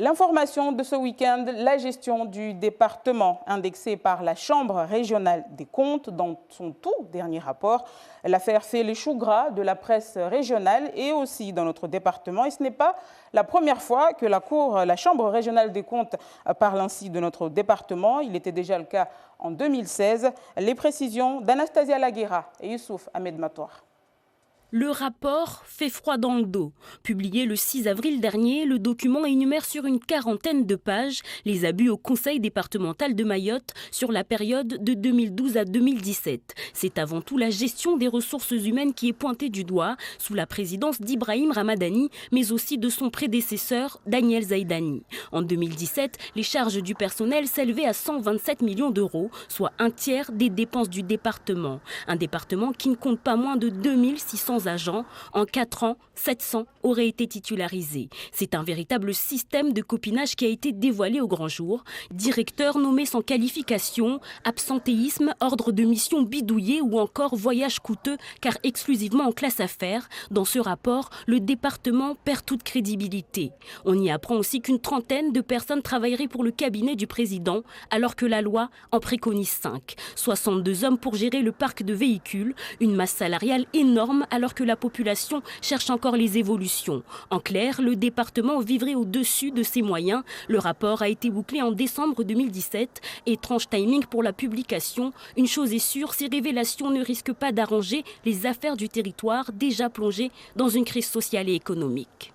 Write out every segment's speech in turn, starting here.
L'information de ce week-end, la gestion du département indexée par la Chambre régionale des comptes dans son tout dernier rapport. L'affaire fait les choux gras de la presse régionale et aussi dans notre département. Et ce n'est pas la première fois que la Chambre régionale des comptes parle ainsi de notre département. Il était déjà le cas en 2016. Les précisions d'Anastasia Laguera et Youssouf Ahmed Matoir. Le rapport fait froid dans le dos. Publié le 6 avril dernier, le document énumère sur une quarantaine de pages les abus au conseil départemental de Mayotte sur la période de 2012 à 2017. C'est avant tout la gestion des ressources humaines qui est pointée du doigt sous la présidence d'Ibrahim Ramadani, mais aussi de son prédécesseur Daniel Zaidani. En 2017, les charges du personnel s'élevaient à 127 millions d'euros, soit un tiers des dépenses du département. Un département qui ne compte pas moins de 2600 agents. En 4 ans, 700 auraient été titularisés. C'est un véritable système de copinage qui a été dévoilé au grand jour. Directeur nommé sans qualification, absentéisme, ordre de mission bidouillé ou encore voyage coûteux car exclusivement en classe affaires. Dans ce rapport, le département perd toute crédibilité. On y apprend aussi qu'une trentaine de personnes travailleraient pour le cabinet du président alors que la loi en préconise 5. 62 hommes pour gérer le parc de véhicules, une masse salariale énorme alors que la population cherche encore les évolutions. En clair, le département vivrait au-dessus de ses moyens. Le rapport a été bouclé en décembre 2017. Étrange timing pour la publication. Une chose est sûre, ces révélations ne risquent pas d'arranger les affaires du territoire déjà plongées dans une crise sociale et économique.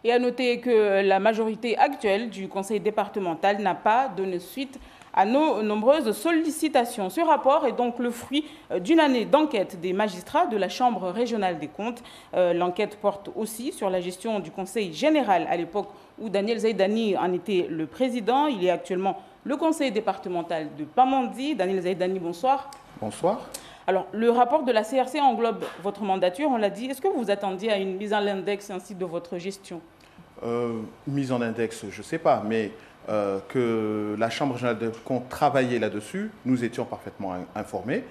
Et à noter que la majorité actuelle du conseil départemental n'a pas donné suite à nos nombreuses sollicitations. Ce rapport est donc le fruit d'une année d'enquête des magistrats de la Chambre régionale des comptes. L'enquête porte aussi sur la gestion du conseil général à l'époque où Daniel Zaidani en était le président. Il est actuellement le conseil départemental de Pamandzi. Daniel Zaidani, bonsoir. Bonsoir. Alors, le rapport de la CRC englobe votre mandature, on l'a dit. Est-ce que vous vous attendiez à une mise en index ainsi de votre gestion? Mise en index, je ne sais pas, mais que la Chambre régionale des comptes travaillait là-dessus, nous étions parfaitement informés.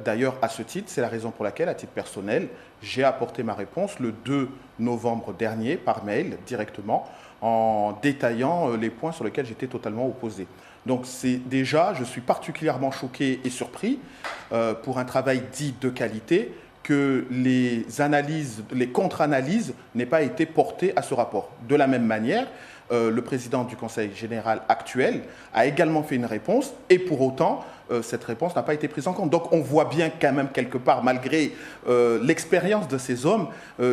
D'ailleurs, à ce titre, c'est la raison pour laquelle, à titre personnel, j'ai apporté ma réponse le 2 novembre dernier par mail directement en détaillant les points sur lesquels j'étais totalement opposé. Donc déjà, je suis particulièrement choqué et surpris pour un travail dit de qualité que les analyses, les contre-analyses n'aient pas été portées à ce rapport. De la même manière, le président du Conseil général actuel a également fait une réponse et pour autant, cette réponse n'a pas été prise en compte. Donc on voit bien quand même quelque part, malgré l'expérience de ces hommes,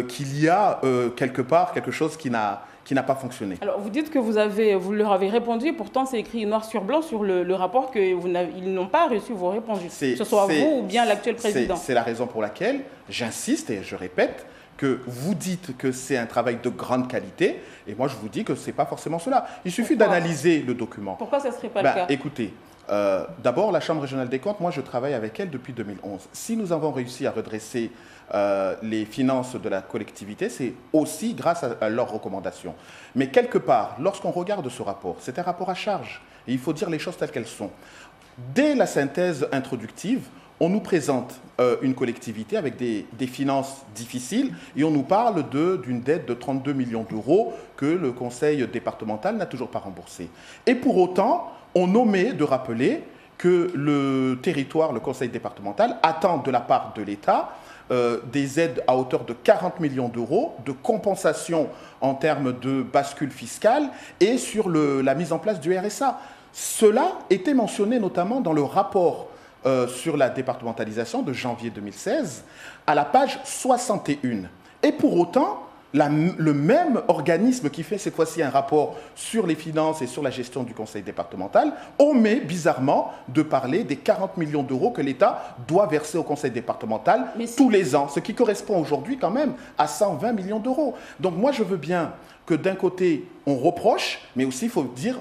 qu'il y a quelque part quelque chose qui n'a pas fonctionné. Alors vous dites que vous leur avez répondu, pourtant c'est écrit noir sur blanc sur le rapport qu'ils n'ont pas reçu vos réponses, que ce soit vous ou bien l'actuel président. C'est la raison pour laquelle j'insiste et je répète que vous dites que c'est un travail de grande qualité et moi je vous dis que ce n'est pas forcément cela. Il suffit d'analyser le document. Pourquoi ça ne serait pas le cas? Écoutez, d'abord la Chambre régionale des comptes, moi je travaille avec elle depuis 2011. Si nous avons réussi à redresser les finances de la collectivité, c'est aussi grâce à leurs recommandations. Mais quelque part, lorsqu'on regarde ce rapport, c'est un rapport à charge. Et il faut dire les choses telles qu'elles sont. Dès la synthèse introductive, on nous présente une collectivité avec des finances difficiles et on nous parle d'une dette de 32 millions d'euros que le conseil départemental n'a toujours pas remboursée. Et pour autant, on omet de rappeler que le territoire, le conseil départemental, attend de la part de l'État des aides à hauteur de 40 millions d'euros, de compensation en termes de bascule fiscale et sur la mise en place du RSA. Cela était mentionné notamment dans le rapport sur la départementalisation de janvier 2016 à la page 61. Et pour autant, le même organisme qui fait cette fois-ci un rapport sur les finances et sur la gestion du conseil départemental omet bizarrement de parler des 40 millions d'euros que l'État doit verser au conseil départemental tous les ans, ce qui correspond aujourd'hui quand même à 120 millions d'euros. Donc moi je veux bien que d'un côté on reproche, mais aussi il faut dire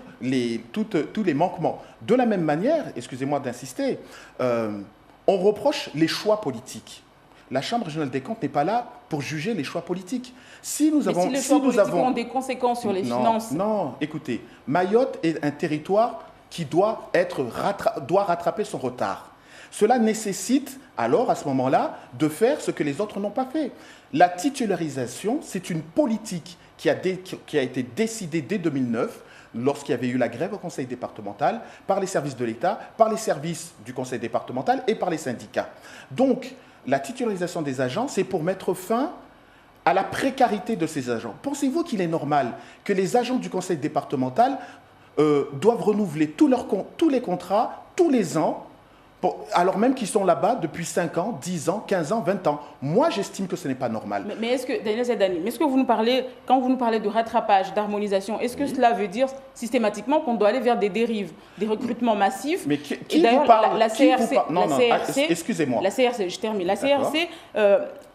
tous les manquements. De la même manière, excusez-moi d'insister, on reproche les choix politiques. La Chambre régionale des comptes n'est pas là pour juger les choix politiques. Si les choix politiques ont des conséquences sur les finances. Non, écoutez, Mayotte est un territoire qui doit rattraper son retard. Cela nécessite alors, à ce moment-là, de faire ce que les autres n'ont pas fait. La titularisation, c'est une politique qui a été décidé dès 2009, lorsqu'il y avait eu la grève au conseil départemental, par les services de l'État, par les services du conseil départemental et par les syndicats. Donc, la titularisation des agents, c'est pour mettre fin à la précarité de ces agents. Pensez-vous qu'il est normal que les agents du conseil départemental doivent renouveler tous les contrats tous les ans, alors même qu'ils sont là-bas depuis 5 ans, 10 ans, 15 ans, 20 ans. Moi, j'estime que ce n'est pas normal. Mais est-ce que, Daniel Zedani, quand vous nous parlez de rattrapage, d'harmonisation, est-ce que cela veut dire systématiquement qu'on doit aller vers des dérives, des recrutements massifs? Mais qui vous parle? La CRC, excusez-moi. La CRC, je termine. La CRC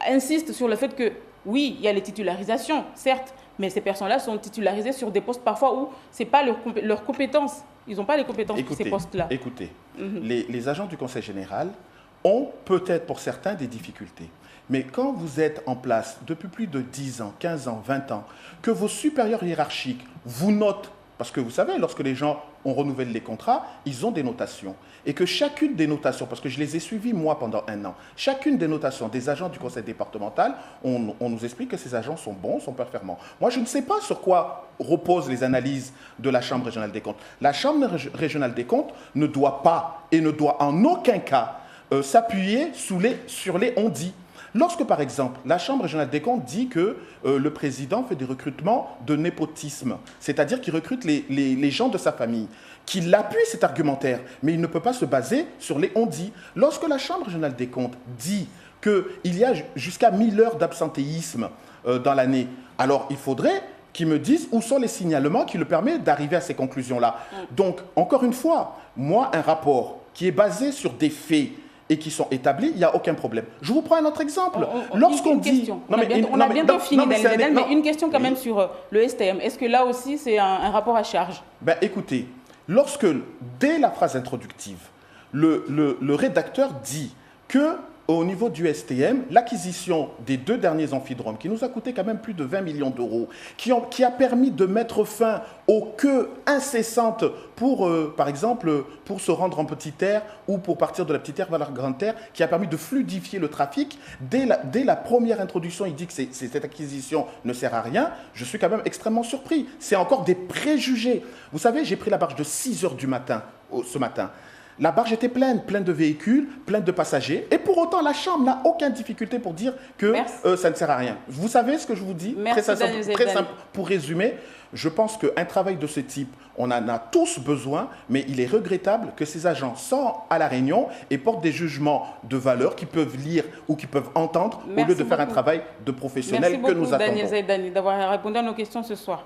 insiste sur le fait que, oui, il y a les titularisations, certes, mais ces personnes-là sont titularisées sur des postes parfois où ce n'est pas leur compétence. Ils n'ont pas les compétences pour ces postes-là. Écoutez, les agents du Conseil général ont peut-être pour certains des difficultés. Mais quand vous êtes en place depuis plus de 10 ans, 15 ans, 20 ans, que vos supérieurs hiérarchiques vous notent, parce que vous savez, lorsque les gens ont renouvelé les contrats, ils ont des notations. Et que chacune des notations, parce que je les ai suivies moi pendant 1 an, chacune des notations des agents du conseil départemental, on nous explique que ces agents sont bons, sont performants. Moi, je ne sais pas sur quoi reposent les analyses de la Chambre régionale des comptes. La Chambre régionale des comptes ne doit pas et ne doit en aucun cas s'appuyer sur les on-dit. Lorsque, par exemple, la Chambre régionale des comptes dit que le président fait des recrutements de népotisme, c'est-à-dire qu'il recrute les gens de sa famille, qu'il appuie cet argumentaire, mais il ne peut pas se baser sur les on-dit. Lorsque la Chambre régionale des comptes dit qu'il y a jusqu'à 1000 heures d'absentéisme dans l'année, alors il faudrait qu'ils me disent où sont les signalements qui le permettent d'arriver à ces conclusions-là. Donc, encore une fois, moi, un rapport qui est basé sur des faits et qui sont établis, il n'y a aucun problème. Je vous prends un autre exemple. Lorsqu'on dit... On a bientôt fini, Daniel, mais une question quand même sur le STM. Est-ce que là aussi, c'est un rapport à charge? Écoutez, dès la phrase introductive, le rédacteur dit que au niveau du STM, l'acquisition des 2 derniers amphidromes, qui nous a coûté quand même plus de 20 millions d'euros, qui a permis de mettre fin aux queues incessantes pour, par exemple, pour se rendre en Petite Terre ou pour partir de la Petite Terre vers la Grande Terre, qui a permis de fluidifier le trafic. Dès la première introduction, il dit que cette acquisition ne sert à rien. Je suis quand même extrêmement surpris. C'est encore des préjugés. Vous savez, j'ai pris la barge de 6 h du matin, ce matin. La barge était pleine de véhicules, pleine de passagers. Et pour autant, la Chambre n'a aucune difficulté pour dire que ça ne sert à rien. Vous savez ce que je vous dis? Très simple. Pour résumer, je pense qu'un travail de ce type, on en a tous besoin, mais il est regrettable que ces agents sortent à la réunion et portent des jugements de valeur qu'ils peuvent lire ou qu'ils peuvent entendre au lieu de faire un travail de professionnel que nous attendons. Merci beaucoup, Daniel Zedani, d'avoir répondu à nos questions ce soir.